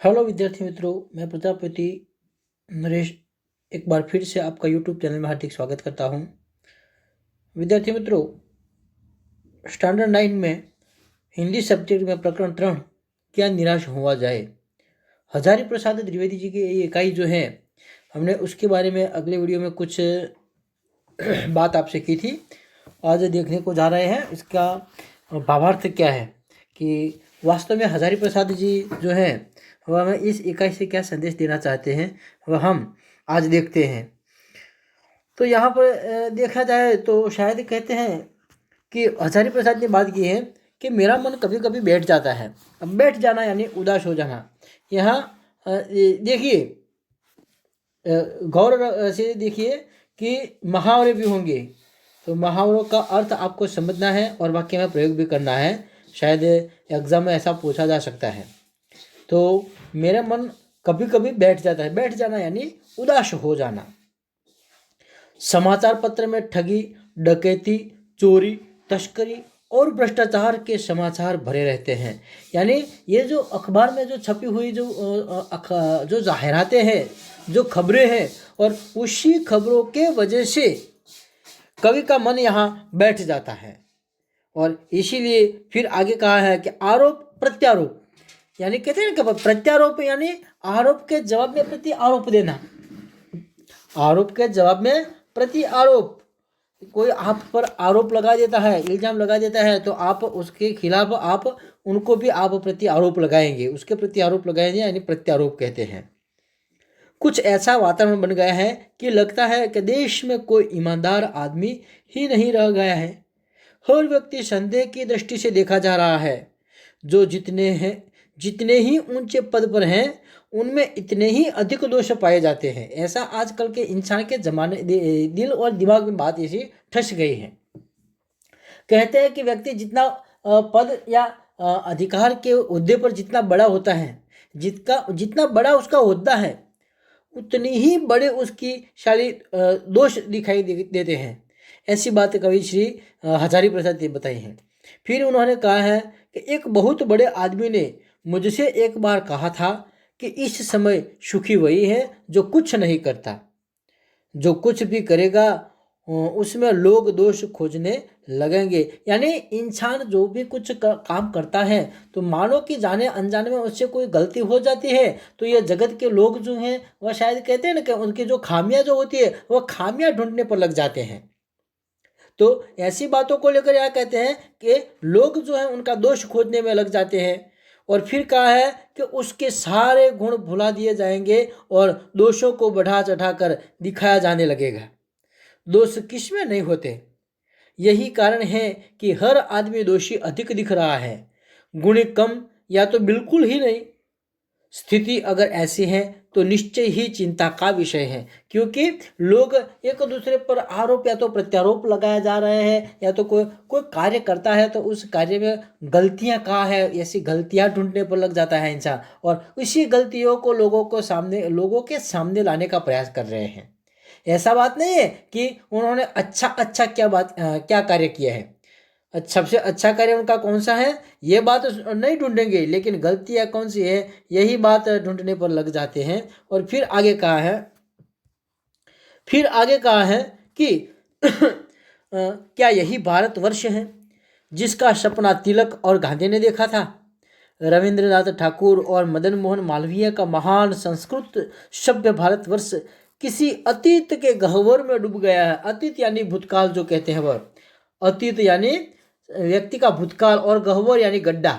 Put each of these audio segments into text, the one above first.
Hello विद्यार्थी मित्रों, मैं प्रजापति नरेश एक बार फिर से आपका यूट्यूब चैनल में हार्दिक स्वागत करता हूं। विद्यार्थी मित्रों, स्टैंडर्ड 9 में हिंदी सब्जेक्ट में प्रकरण 3 क्या निराश हुआ जाए, हजारी प्रसाद द्विवेदी जी की ये इकाई जो है, हमने उसके बारे में अगले वीडियो में कुछ बात आपसे की थी। आज देखने को जा रहे हैं इसका भावार्थ क्या है कि वास्तव में हजारी प्रसाद जी जो हैं वह हमें इस इकाई से क्या संदेश देना चाहते हैं, वह हम आज देखते हैं। तो यहाँ पर देखा जाए तो शायद कहते हैं कि हजारी प्रसाद ने बात की है कि मेरा मन कभी कभी बैठ जाता है। अब बैठ जाना यानी उदास हो जाना। यहाँ देखिए, गौर से देखिए कि मुहावरे भी होंगे, तो मुहावरों का अर्थ आपको समझना है और वाक्य में प्रयोग भी करना है। शायद एग्जाम में ऐसा पूछा जा सकता है। तो मेरा मन कभी कभी बैठ जाता है, बैठ जाना यानी उदास हो जाना। समाचार पत्र में ठगी, डकैती, चोरी, तस्करी और भ्रष्टाचार के समाचार भरे रहते हैं। यानी ये जो अखबार में जो छपी हुई जो जाहिरातें हैं, जो खबरें हैं, और उसी खबरों के वजह से कवि का मन यहाँ बैठ जाता है। और इसीलिए फिर आगे कहा है कि आरोप प्रत्यारोप, यानी कहते हैं ना कि प्रत्यारोप यानी आरोप के जवाब में प्रति आरोप देना। आरोप के जवाब में प्रति आरोप, कोई आप पर आरोप लगा देता है, इल्जाम लगा देता है, तो आप उसके खिलाफ आप उनको भी आप प्रति आरोप लगाएंगे, उसके प्रति आरोप लगाएंगे, यानी प्रत्यारोप कहते हैं। कुछ ऐसा वातावरण बन गया है कि लगता है कि देश में कोई ईमानदार आदमी ही नहीं रह गया है। हर व्यक्ति संदेह की दृष्टि से देखा जा रहा है। जो जितने ही ऊंचे पद पर हैं उनमें इतने ही अधिक दोष पाए जाते हैं। ऐसा आजकल के इंसान के जमाने दिल और दिमाग में बात ऐसी ठस गई है। कहते हैं कि व्यक्ति जितना पद या अधिकार के ओहदे पर जितना बड़ा होता है, जितना बड़ा उसका ओहदा है, उतनी ही बड़े उसकी शाली दोष दिखाई देते हैं। ऐसी बात कवि श्री हजारी प्रसाद ने बताई हैं। फिर उन्होंने कहा है कि एक बहुत बड़े आदमी ने मुझसे एक बार कहा था कि इस समय सुखी वही है जो कुछ नहीं करता, जो कुछ भी करेगा उसमें लोग दोष खोजने लगेंगे। यानी इंसान जो भी कुछ काम करता है तो मानो कि जाने अनजाने में उससे कोई गलती हो जाती है, तो ये जगत के लोग जो हैं वह शायद कहते हैं ना कि उनकी जो खामियां जो होती है वह खामियां ढूंढने पर लग जाते हैं। तो ऐसी बातों को लेकर यहाँ कहते हैं कि लोग जो है उनका दोष खोजने में लग जाते हैं। और फिर कहा है कि उसके सारे गुण भुला दिए जाएंगे और दोषों को बढ़ा चढ़ा कर दिखाया जाने लगेगा। दोष किस में नहीं होते। यही कारण है कि हर आदमी दोषी अधिक दिख रहा है, गुणी कम या तो बिल्कुल ही नहीं। स्थिति अगर ऐसी है तो निश्चय ही चिंता का विषय है, क्योंकि लोग एक दूसरे पर आरोप या तो प्रत्यारोप लगाया जा रहे हैं, या तो कोई कोई कार्य करता है तो उस कार्य में गलतियां कहाँ है, ऐसी गलतियां ढूंढने पर लग जाता है इंसान, और इसी गलतियों को लोगों के सामने लाने का प्रयास कर रहे हैं। ऐसा बात नहीं है कि उन्होंने अच्छा क्या कार्य किया है, सबसे अच्छा कार्य उनका कौन सा है ये बात नहीं ढूंढेंगे, लेकिन गलतियां कौन सी है यही बात ढूंढने पर लग जाते हैं। और फिर आगे कहा है कि क्या यही भारतवर्ष है जिसका सपना तिलक और गांधी ने देखा था। रविंद्रनाथ ठाकुर और मदन मोहन मालवीय का महान संस्कृत सभ्य भारतवर्ष किसी अतीत के गह्वर में डूब गया है। अतीत यानी भूतकाल जो कहते हैं वह, अतीत यानी व्यक्ति का भूतकाल, और गह्वर यानी गड्ढा,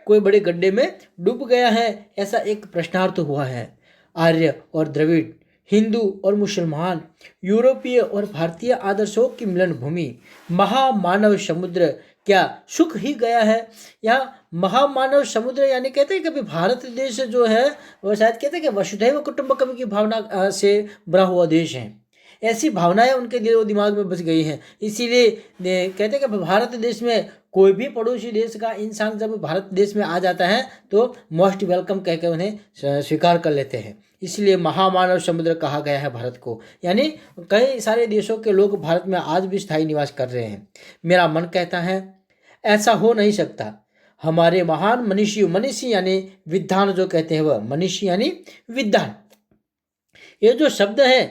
कोई बड़े गड्ढे में डूब गया है, ऐसा एक प्रश्नार्थ हुआ है। आर्य और द्रविड़, हिंदू और मुसलमान, यूरोपीय और भारतीय आदर्शों की मिलन भूमि, महामानव समुद्र क्या सुख ही गया है। यहाँ महामानव समुद्र यानी कहते हैं कि भारत देश जो है वह शायद कहते हैं कि वसुधैव कुटुंबकम की भावना से भरा हुआ देश है। ऐसी भावनाएं उनके दिल और दिमाग में बस गई हैं। इसीलिए कहते हैं कि भारत देश में कोई भी पड़ोसी देश का इंसान जब भारत देश में आ जाता है तो मोस्ट वेलकम कहकर उन्हें स्वीकार कर लेते हैं। इसलिए महामानव समुद्र कहा गया है भारत को। यानी कई सारे देशों के लोग भारत में आज भी स्थायी निवास कर रहे हैं। मेरा मन कहता है ऐसा हो नहीं सकता। हमारे महान मनीषी, मनीषी यानी विद्वान जो कहते हैं वह, मनीषी यानी विद्वान। ये जो शब्द है,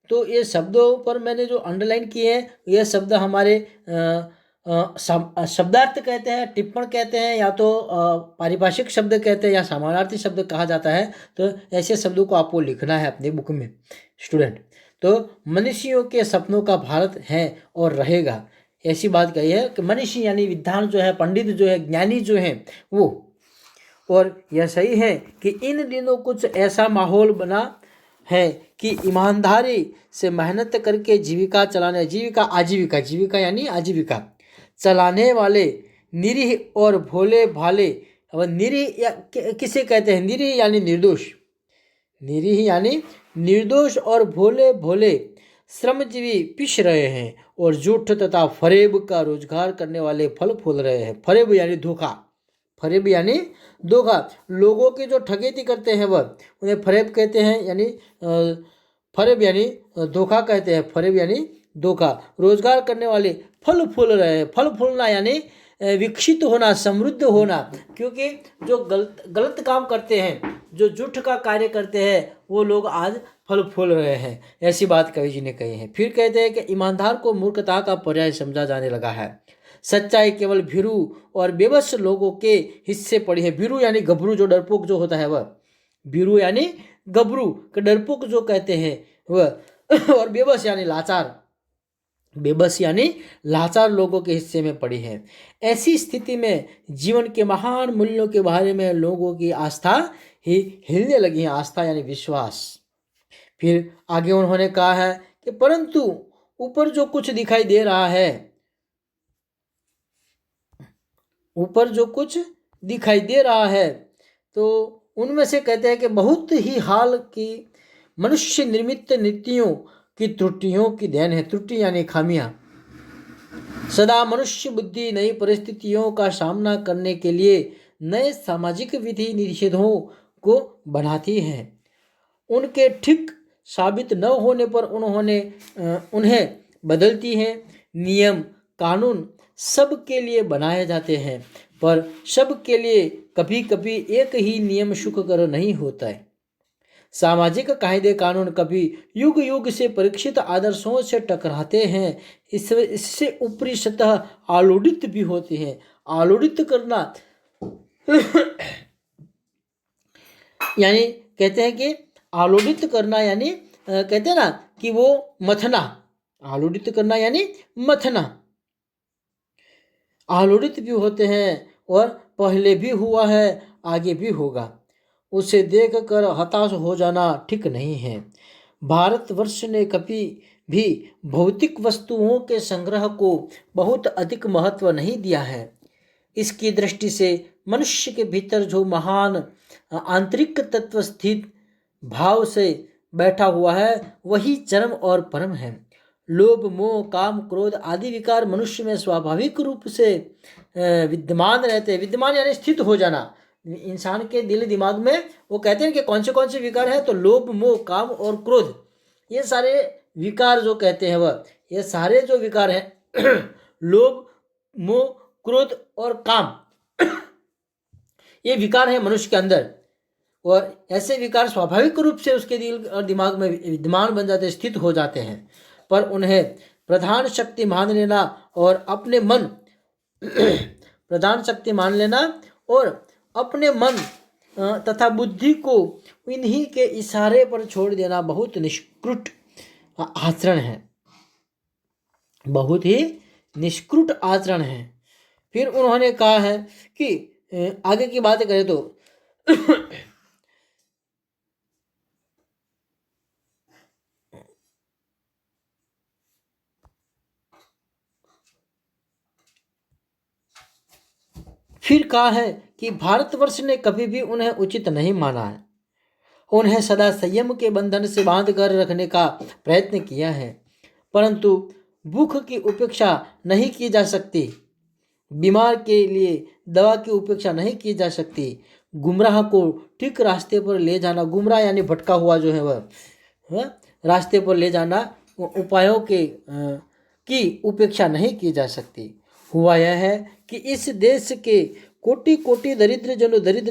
तो ये शब्दों पर मैंने जो अंडरलाइन किए हैं, ये शब्द हमारे शब्दार्थ कहते हैं, टिप्पण कहते हैं, या तो पारिभाषिक शब्द कहते हैं, या समानार्थी शब्द कहा जाता है। तो ऐसे शब्दों को आपको लिखना है अपनी बुक में स्टूडेंट। तो मनीषियों के सपनों का भारत है और रहेगा, ऐसी बात कही है कि मनीषी यानी विद्वान जो है, पंडित जो है, ज्ञानी जो है वो। और यह सही है कि इन दिनों कुछ ऐसा माहौल बना है कि ईमानदारी से मेहनत करके जीविका चलाने, जीविका यानी आजीविका चलाने वाले निरीह और भोले भाले, अब निरीह या किसे कहते हैं? निरीह यानी निर्दोष, निरीह यानी निर्दोष और भोले भोले श्रमजीवी पिस रहे हैं, और झूठ तथा फरेब का रोजगार करने वाले फल फूल रहे हैं। फरेब यानी धोखा, फरेब यानी धोखा। लोगों की जो ठगेती करते हैं वह, उन्हें फरेब कहते हैं, यानी फरेब यानी धोखा कहते हैं, फरेब यानी धोखा। रोजगार करने वाले फल फूल रहे हैं। फल फूलना यानी विकसित होना, समृद्ध होना, क्योंकि जो गलत काम करते हैं, जो झूठ का कार्य करते हैं, वो लोग आज फल फूल रहे हैं, ऐसी बात कवि जी ने कही है। फिर कहते हैं कि ईमानदार को मूर्खता का पर्याय समझा जाने लगा है। सच्चाई केवल भीरू और बेबस लोगों के हिस्से पड़ी है। भीरू यानी गभरू, जो डरपोक जो होता है वह, भीरू यानी गभरू, डरपोक जो कहते हैं वह, और बेबस यानी लाचार, बेबस यानी लाचार लोगों के हिस्से में पड़ी है। ऐसी स्थिति में जीवन के महान मूल्यों के बारे में लोगों की आस्था ही हिलने लगी है। आस्था यानी विश्वास। फिर आगे उन्होंने कहा है कि परंतु ऊपर जो कुछ दिखाई दे रहा है, ऊपर जो कुछ दिखाई दे रहा है, तो उनमें से कहते हैं कि बहुत ही हाल की मनुष्य निर्मित नीतियों की त्रुटियों की देन है। त्रुटि यानी खामियां। सदा मनुष्य बुद्धि नई परिस्थितियों का सामना करने के लिए नए सामाजिक विधि निषेधों को बनाती है। उनके ठीक साबित न होने पर उन्हें बदलती है। नियम कानून सब के लिए बनाए जाते हैं, पर सब के लिए कभी कभी एक ही नियम सुखकर नहीं होता है। सामाजिक कायदे कानून कभी युग युग से परीक्षित आदर्शों से टकराते हैं। इससे ऊपरी सतह आलोड़ित भी होती है। आलोड़ित करना यानी कहते हैं कि आलोड़ित करना यानी कहते हैं ना कि वो मथना, आलोड़ित करना यानी मथना। आलोड़ित भी होते हैं, और पहले भी हुआ है, आगे भी होगा। उसे देखकर हताश हो जाना ठीक नहीं है। भारतवर्ष ने कभी भी भौतिक वस्तुओं के संग्रह को बहुत अधिक महत्व नहीं दिया है। इसकी दृष्टि से मनुष्य के भीतर जो महान आंतरिक तत्व स्थित भाव से बैठा हुआ है, वही चरम और परम है। लोभ मोह काम क्रोध आदि विकार मनुष्य में स्वाभाविक रूप से विद्यमान रहते हैं। विद्यमान यानी स्थित हो जाना। इंसान के दिल दिमाग में वो कहते हैं कि कौन से विकार हैं, तो लोभ मोह काम और क्रोध, ये सारे विकार जो कहते हैं वह, ये सारे जो विकार हैं लोभ मोह क्रोध और काम, ये विकार है मनुष्य के अंदर। और ऐसे विकार स्वाभाविक रूप से उसके दिल और दिमाग में विद्यमान बन जाते, स्थित हो जाते हैं। पर उन्हें प्रधान शक्ति मान लेना और अपने मन प्रधान शक्ति मान लेना और अपने मन तथा बुद्धि को इन्हीं के इशारे पर छोड़ देना बहुत निष्कृत आचरण है, बहुत ही निष्कृत आचरण है। फिर उन्होंने कहा है कि आगे की बात करें तो फिर कहा है कि भारतवर्ष ने कभी भी उन्हें उचित नहीं माना है। उन्हें सदा संयम के बंधन से बांध कर रखने का प्रयत्न किया है, परंतु भूख की उपेक्षा नहीं की जा सकती, बीमार के लिए दवा की उपेक्षा नहीं की जा सकती, गुमराह को ठीक रास्ते पर ले जाना, गुमराह यानी भटका हुआ जो है वह रास्ते पर ले जाना, उपायों की उपेक्षा नहीं की जा सकती। हुआ यह है कि इस देश के कोटि कोटि दरिद्र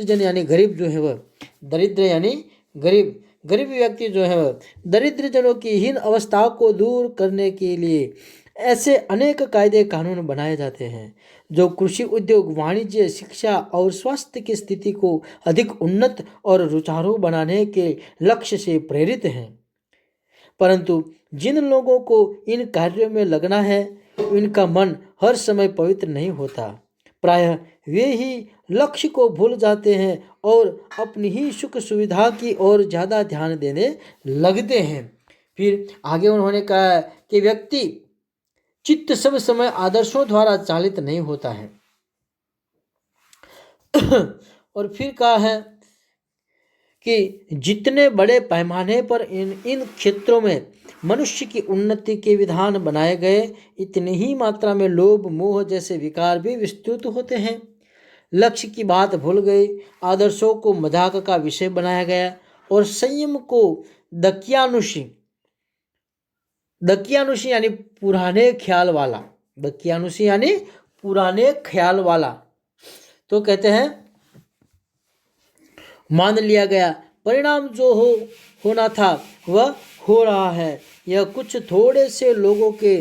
जन यानी गरीब जो है वह, दरिद्र यानी गरीब, गरीब व्यक्ति जो है वह दरिद्र जनों की हीन अवस्थाओं को दूर करने के लिए ऐसे अनेक कायदे कानून बनाए जाते हैं जो कृषि, उद्योग, वाणिज्य, शिक्षा और स्वास्थ्य की स्थिति को अधिक उन्नत और रुचारू बनाने के लक्ष्य से प्रेरित हैं। परंतु जिन लोगों को इन कार्यों में लगना है, इनका मन हर समय पवित्र नहीं होता। प्रायः वे ही लक्ष्य को भूल जाते हैं और अपनी ही सुख सुविधा की ओर ज़्यादा ध्यान देने लगते हैं। फिर आगे उन्होंने कहा कि व्यक्ति चित्त सब समय आदर्शों द्वारा चालित नहीं होता है। और फिर कहा है कि जितने बड़े पैमाने पर इन क्षेत्रों में मनुष्य की उन्नति के विधान बनाए गए, इतनी ही मात्रा में लोभ, मोह जैसे विकार भी विस्तृत होते हैं। लक्ष्य की बात भूल गई, आदर्शों को मजाक का विषय बनाया गया और संयम को दकियानुशी यानी पुराने ख्याल वाला, दकियानुशी यानी पुराने ख्याल वाला तो कहते हैं मान लिया गया। परिणाम जो होना था वह हो रहा है। यह कुछ थोड़े से लोगों के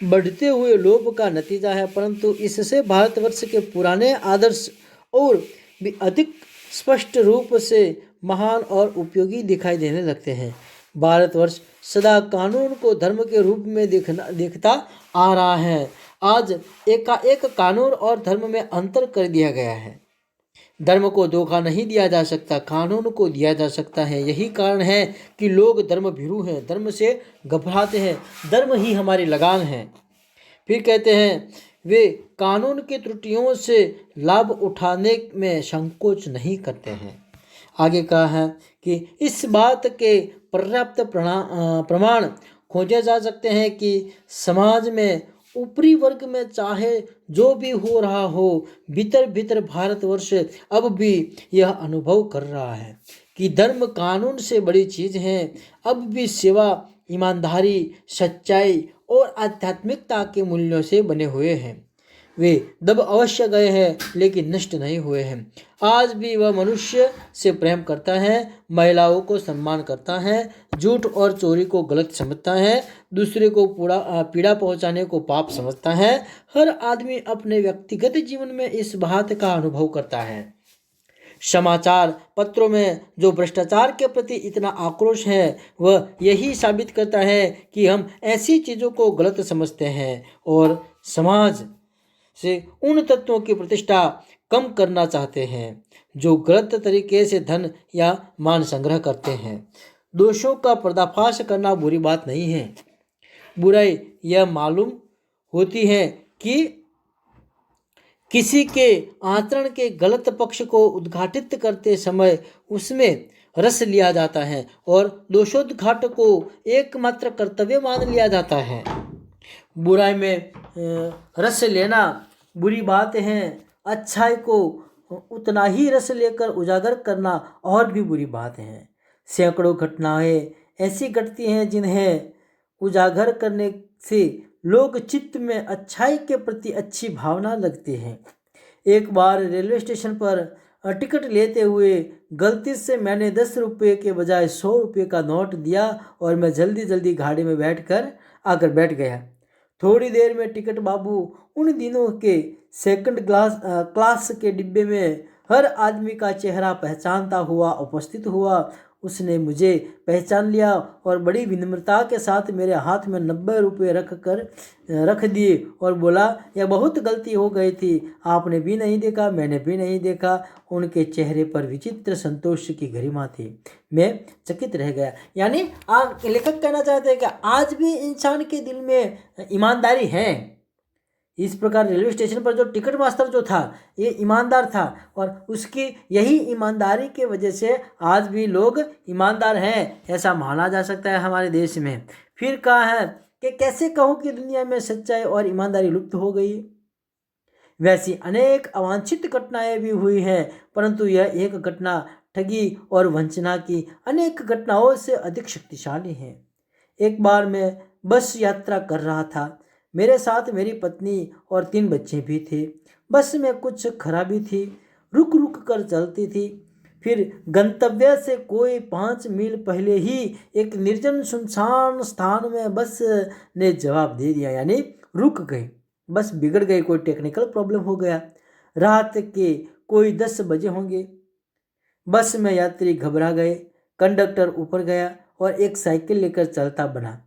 बढ़ते हुए लोभ का नतीजा है, परंतु इससे भारतवर्ष के पुराने आदर्श और भी अधिक स्पष्ट रूप से महान और उपयोगी दिखाई देने लगते हैं। भारतवर्ष सदा कानून को धर्म के रूप में देखता आ रहा है। आज एकाएक कानून और धर्म में अंतर कर दिया गया है। धर्म को धोखा नहीं दिया जा सकता, कानून को दिया जा सकता है। यही कारण है कि लोग धर्म भीरू हैं, धर्म से घबराते हैं। धर्म ही हमारी लगान है। फिर कहते हैं वे कानून की त्रुटियों से लाभ उठाने में संकोच नहीं करते हैं। आगे कहा है कि इस बात के पर्याप्त प्रमाण खोजे जा सकते हैं कि समाज में ऊपरी वर्ग में चाहे जो भी हो रहा हो, भीतर भीतर भारतवर्ष अब भी यह अनुभव कर रहा है कि धर्म कानून से बड़ी चीज़ है। अब भी सेवा, ईमानदारी, सच्चाई और आध्यात्मिकता के मूल्यों से बने हुए हैं। वे दब अवश्य गए हैं लेकिन नष्ट नहीं हुए हैं। आज भी वह मनुष्य से प्रेम करता है, महिलाओं को सम्मान करता है, झूठ और चोरी को गलत समझता है, दूसरे को पीड़ा पहुंचाने को पाप समझता है। हर आदमी अपने व्यक्तिगत जीवन में इस बात का अनुभव करता है। समाचार पत्रों में जो भ्रष्टाचार के प्रति इतना आक्रोश है, वह यही साबित करता है कि हम ऐसी चीज़ों को गलत समझते हैं और समाज से उन तत्वों की प्रतिष्ठा कम करना चाहते हैं जो गलत तरीके से धन या मान संग्रह करते हैं। दोषों का पर्दाफाश करना बुरी बात नहीं है। बुराई यह मालूम होती है कि किसी के आचरण के गलत पक्ष को उद्घाटित करते समय उसमें रस लिया जाता है और दोषोद्घाट को एकमात्र कर्तव्य मान लिया जाता है। बुराई में रस लेना बुरी बात है, अच्छाई को उतना ही रस लेकर उजागर करना और भी बुरी बात है। सैकड़ों घटनाएं ऐसी घटती हैं जिन्हें उजागर करने से लोग चित्त में अच्छाई के प्रति अच्छी भावना लगती है। एक बार रेलवे स्टेशन पर टिकट लेते हुए गलती से मैंने 10 रुपये के बजाय 100 रुपये का नोट दिया और मैं जल्दी गाड़ी में आकर बैठ गया। थोड़ी देर में टिकट बाबू उन दिनों के सेकंड क्लास के डिब्बे में हर आदमी का चेहरा पहचानता हुआ उपस्थित हुआ। उसने मुझे पहचान लिया और बड़ी विनम्रता के साथ मेरे हाथ में 90 रुपये रख दिए और बोला, यह बहुत गलती हो गई थी, आपने भी नहीं देखा, मैंने भी नहीं देखा। उनके चेहरे पर विचित्र संतोष की गरिमा थी। मैं चकित रह गया। यानी लेखक कहना चाहते हैं कि आज भी इंसान के दिल में ईमानदारी है। इस प्रकार रेलवे स्टेशन पर जो टिकट मास्टर जो था ये ईमानदार था और उसकी यही ईमानदारी के वजह से आज भी लोग ईमानदार हैं, ऐसा माना जा सकता है हमारे देश में। फिर कहा है कि कैसे कहूँ कि दुनिया में सच्चाई और ईमानदारी लुप्त हो गई। वैसी अनेक अवांछित घटनाएं भी हुई हैं, परंतु यह एक घटना ठगी और वंचना की अनेक घटनाओं से अधिक शक्तिशाली है। एक बार मैं बस यात्रा कर रहा था। मेरे साथ मेरी पत्नी और 3 बच्चे भी थे। बस में कुछ खराबी थी, रुक रुक कर चलती थी। फिर गंतव्य से कोई 5 मील पहले ही एक निर्जन सुनसान स्थान में बस ने जवाब दे दिया, यानी रुक गई। बस बिगड़ गई, कोई टेक्निकल प्रॉब्लम हो गया। रात के कोई 10 बजे होंगे। बस में यात्री घबरा गए। कंडक्टर ऊपर गया और एक साइकिल लेकर चलता बना।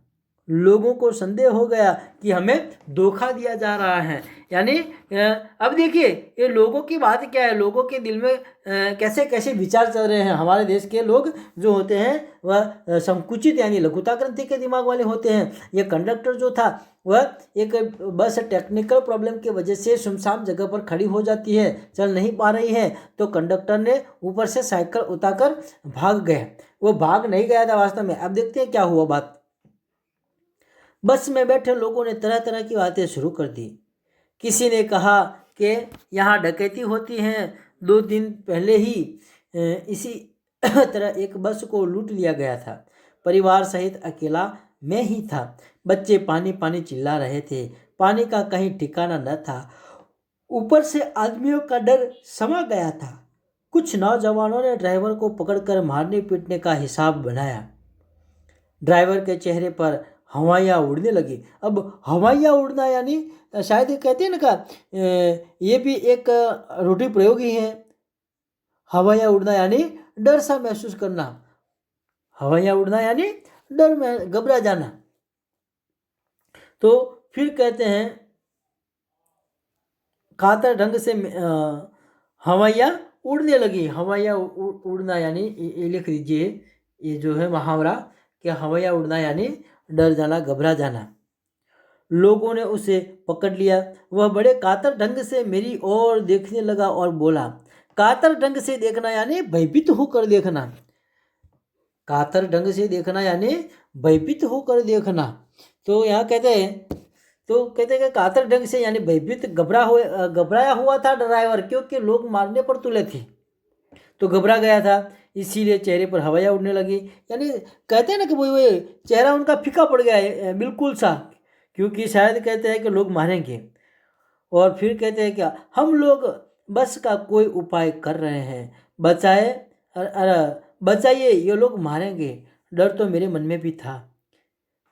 लोगों को संदेह हो गया कि हमें धोखा दिया जा रहा है। यानी अब देखिए ये लोगों की बात क्या है, लोगों के दिल में कैसे कैसे विचार चल रहे हैं। हमारे देश के लोग जो होते हैं वह संकुचित यानी लघुता ग्रंथि के दिमाग वाले होते हैं। ये कंडक्टर जो था वह एक बस टेक्निकल प्रॉब्लम की वजह से सुनसान जगह पर खड़ी हो जाती है, चल नहीं पा रही है, तो कंडक्टर ने ऊपर से साइकिल उतारकर भाग गए। वो भाग नहीं गया था वास्तव में। अब देखते हैं क्या हुआ बात। बस में बैठे लोगों ने तरह तरह की बातें शुरू कर दी। किसी ने कहा कि यहाँ डकैती होती है, 2 दिन पहले ही इसी तरह एक बस को लूट लिया गया था। परिवार सहित अकेला मैं ही था। बच्चे पानी पानी चिल्ला रहे थे। पानी का कहीं ठिकाना न था। ऊपर से आदमियों का डर समा गया था। कुछ नौजवानों ने ड्राइवर को पकड़कर मारने पीटने का हिसाब बनाया। ड्राइवर के चेहरे पर हवाइयाँ उड़ने लगी। अब हवाइयाँ उड़ना यानी शायद ये कहते हैं ना ये भी एक रूढ़ि प्रयोग ही है। हवाइयाँ उड़ना यानी डर सा महसूस करना। हवाइयाँ उड़ना यानी डर में घबरा जाना। तो फिर कहते हैं कातर ढंग से हवाइयाँ उड़ने लगी। हवाइयाँ उड़ना यानी ये लिख लीजिए, ये जो है मुहावरा कि हवाइयाँ उड़ना यानी डर जाना, घबरा जाना। लोगों ने उसे पकड़ लिया। वह बड़े कातर ढंग से मेरी ओर देखने लगा और बोला। कातर ढंग से देखना यानी भयभीत होकर देखना। कातर ढंग से देखना यानी भयभीत होकर देखना। तो यहाँ कहते हैं कि कातर ढंग से यानी भयभीत घबराया हुआ था ड्राइवर, क्योंकि लोग मारने पर तुले थे तो घबरा गया था, इसीलिए चेहरे पर हवाइयाँ उड़ने लगी। यानी कहते हैं ना कि वो चेहरा उनका फीका पड़ गया है बिल्कुल सा, क्योंकि शायद कहते हैं कि लोग मारेंगे। और फिर कहते हैं क्या, हम लोग बस का कोई उपाय कर रहे हैं, बचाइए, ये लोग मारेंगे। डर तो मेरे मन में भी था,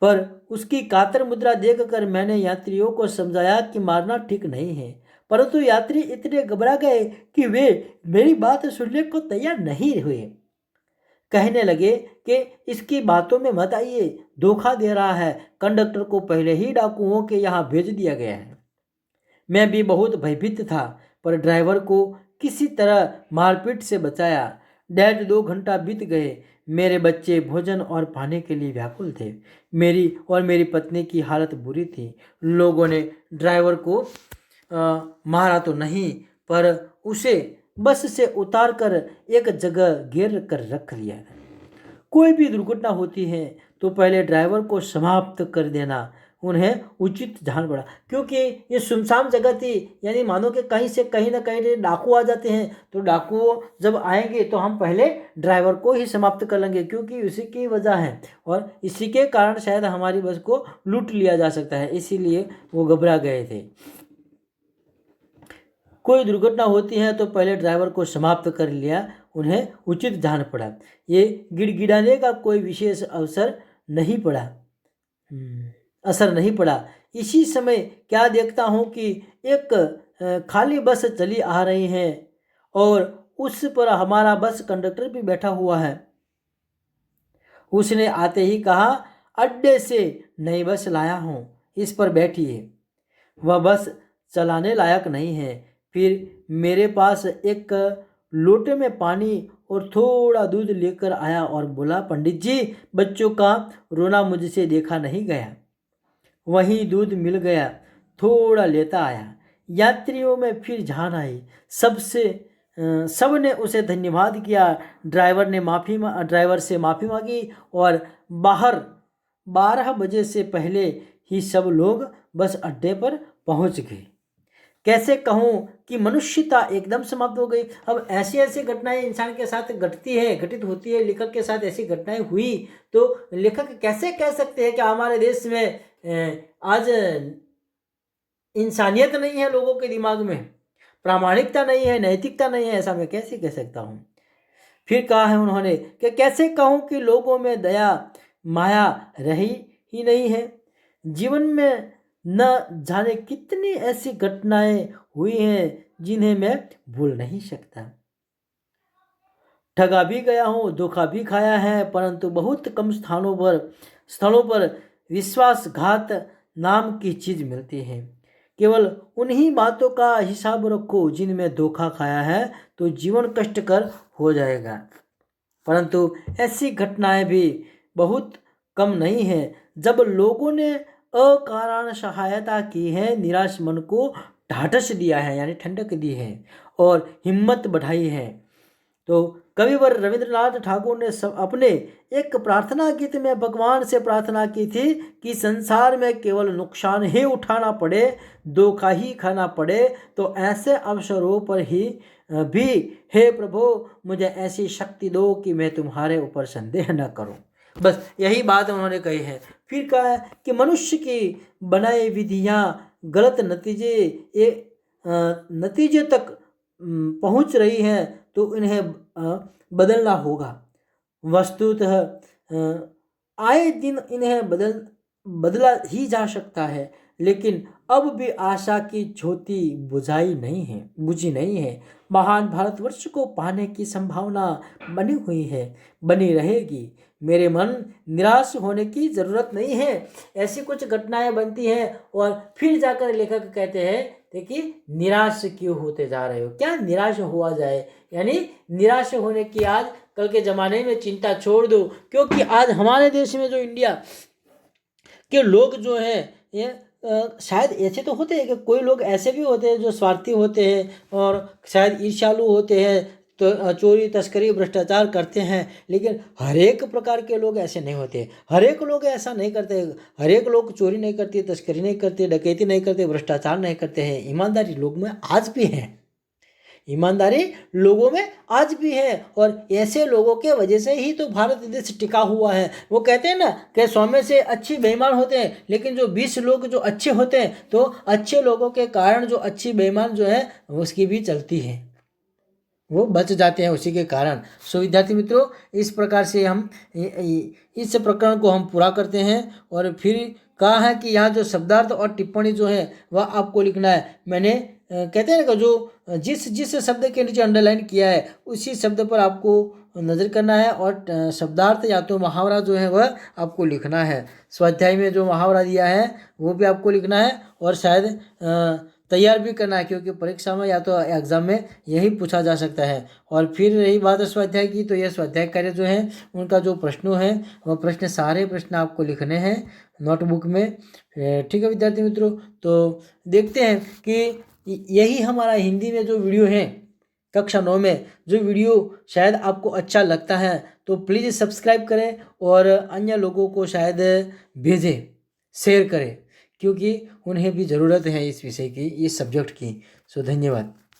पर उसकी कातर मुद्रा देखकर मैंने यात्रियों को समझाया कि मारना ठीक नहीं है। परंतु यात्री इतने घबरा गए कि वे मेरी बात सुनने को तैयार नहीं हुए। कहने लगे कि इसकी बातों में मत आइए, धोखा दे रहा है। कंडक्टर को पहले ही डाकुओं के यहाँ भेज दिया गया है। मैं भी बहुत भयभीत था, पर ड्राइवर को किसी तरह मारपीट से बचाया। 1.5-2 घंटा बीत गए। मेरे बच्चे भोजन और पानी के लिए व्याकुल थे। मेरी पत्नी की हालत बुरी थी। लोगों ने ड्राइवर को मारा तो नहीं, पर उसे बस से उतारकर एक जगह घेर कर रख लिया। कोई भी दुर्घटना होती है तो पहले ड्राइवर को समाप्त कर देना उन्हें उचित जान पड़ा, क्योंकि ये सुनसान जगह थी। यानी मानो कि कहीं से कहीं ना कहीं डाकू आ जाते हैं, तो डाकू जब आएंगे तो हम पहले ड्राइवर को ही समाप्त कर लेंगे, क्योंकि उसी की वजह है और इसी के कारण शायद हमारी बस को लूट लिया जा सकता है, इसीलिए वो घबरा गए थे। कोई दुर्घटना होती है तो पहले ड्राइवर को समाप्त कर लिया उन्हें उचित जान पड़ा। ये गिड़गिड़ाने का कोई विशेष असर नहीं पड़ा। इसी समय क्या देखता हूँ कि एक खाली बस चली आ रही है और उस पर हमारा बस कंडक्टर भी बैठा हुआ है। उसने आते ही कहा, अड्डे से नई बस लाया हूँ, इस पर बैठिए। वह बस चलाने लायक नहीं है। फिर मेरे पास एक लोटे में पानी और थोड़ा दूध लेकर आया और बोला, पंडित जी, बच्चों का रोना मुझसे देखा नहीं गया। वहीं दूध मिल गया, थोड़ा लेता आया। यात्रियों में फिर जान आई। सबने उसे धन्यवाद किया। ड्राइवर से माफ़ी मांगी और बाहर 12 बजे से पहले ही सब लोग बस अड्डे पर पहुंच गए। कैसे कहूँ कि मनुष्यता एकदम समाप्त हो गई। अब ऐसी ऐसी घटनाएं इंसान के साथ घटित होती है। लेखक के साथ ऐसी घटनाएं हुई तो लेखक कैसे कह सकते हैं कि हमारे देश में आज इंसानियत नहीं है लोगों के दिमाग में, प्रामाणिकता नहीं है, नैतिकता नहीं है, ऐसा मैं कैसे कह सकता हूँ। फिर कहा है उन्होंने कि कैसे कहूँ कि लोगों में दया माया रही ही नहीं है। जीवन में न जाने कितनी ऐसी घटनाएं हुई हैं जिन्हें मैं भूल नहीं सकता। ठगा भी गया हूँ, धोखा भी खाया है, परंतु बहुत कम स्थलों पर विश्वासघात नाम की चीज मिलती है। केवल उन्हीं बातों का हिसाब रखो जिनमें धोखा खाया है, तो जीवन कष्टकर हो जाएगा। परंतु ऐसी घटनाएं भी बहुत कम नहीं है जब लोगों ने अकारण सहायता की है, निराश मन को ढाढ़स दिया है, यानी ठंडक दी है और हिम्मत बढ़ाई है। तो कविवर रविंद्रनाथ ठाकुर ने अपने एक प्रार्थना गीत में भगवान से प्रार्थना की थी कि संसार में केवल नुकसान ही उठाना पड़े, धोखा ही खाना पड़े, तो ऐसे अवसरों पर ही भी हे प्रभु मुझे ऐसी शक्ति दो कि मैं तुम्हारे ऊपर संदेह न करूं। बस यही बात उन्होंने कही है। फिर कहा है कि मनुष्य की बनाई विधियां गलत नतीजे तक पहुंच रही हैं, तो इन्हें बदलना होगा। वस्तुतः आए दिन इन्हें बदला ही जा सकता है, लेकिन अब भी आशा की ज्योति बुझी नहीं है। महान भारतवर्ष को पाने की संभावना बनी हुई है, बनी रहेगी। मेरे मन निराश होने की जरूरत नहीं है। ऐसी कुछ घटनाएं बनती हैं और फिर जाकर लेखक कहते हैं देखिए निराश क्यों होते जा रहे हो, क्या निराश हुआ जाए, यानी निराश होने की आज कल के ज़माने में चिंता छोड़ दो। क्योंकि आज हमारे देश में जो इंडिया के लोग जो हैं ये शायद ऐसे तो होते हैं कि कोई लोग ऐसे भी होते हैं जो स्वार्थी होते हैं और शायद ईर्ष्यालु होते हैं, तो चोरी तस्करी भ्रष्टाचार करते हैं, लेकिन हर एक प्रकार के लोग ऐसे नहीं होते। हर एक लोग ऐसा नहीं करते। हर एक लोग चोरी नहीं करते, तस्करी नहीं करते, डकैती नहीं करते, भ्रष्टाचार नहीं करते हैं। ईमानदारी लोग में आज भी है, ईमानदारी लोगों में आज भी है, और ऐसे लोगों के वजह से ही तो भारत देश टिका हुआ है। वो कहते हैं ना कि 100 में से अच्छी बेईमान होते हैं, लेकिन जो 20 लोग जो अच्छे होते हैं, तो अच्छे लोगों के कारण जो अच्छी बेईमान जो है उसकी भी चलती है, वो बच जाते हैं उसी के कारण। सो विद्यार्थी मित्रों, इस प्रकार से हम इस प्रकरण को हम पूरा करते हैं। और फिर कहा है कि यहाँ जो शब्दार्थ और टिप्पणी जो है वह आपको लिखना है। मैंने कहते हैं ना कि जो जिस शब्द के नीचे अंडरलाइन किया है उसी शब्द पर आपको नज़र करना है, और शब्दार्थ या तो मुहावरा जो है वह आपको लिखना है। स्वाध्याय में जो मुहावरा दिया है वो भी आपको लिखना है, और शायद तैयार भी करना है, क्योंकि परीक्षा में या तो एग्ज़ाम में यही पूछा जा सकता है। और फिर रही बात स्वाध्याय की, तो यह स्वाध्याय कार्य जो है उनका जो प्रश्न है वह सारे प्रश्न आपको लिखने हैं नोटबुक में। ठीक है विद्यार्थी मित्रों, तो देखते हैं कि यही हमारा हिंदी में जो वीडियो है कक्षा 9 में जो वीडियो शायद आपको अच्छा लगता है, तो प्लीज़ सब्सक्राइब करें और अन्य लोगों को शायद भेजें, शेयर करें, क्योंकि उन्हें भी ज़रूरत है इस विषय की, इस सब्जेक्ट की। सो धन्यवाद।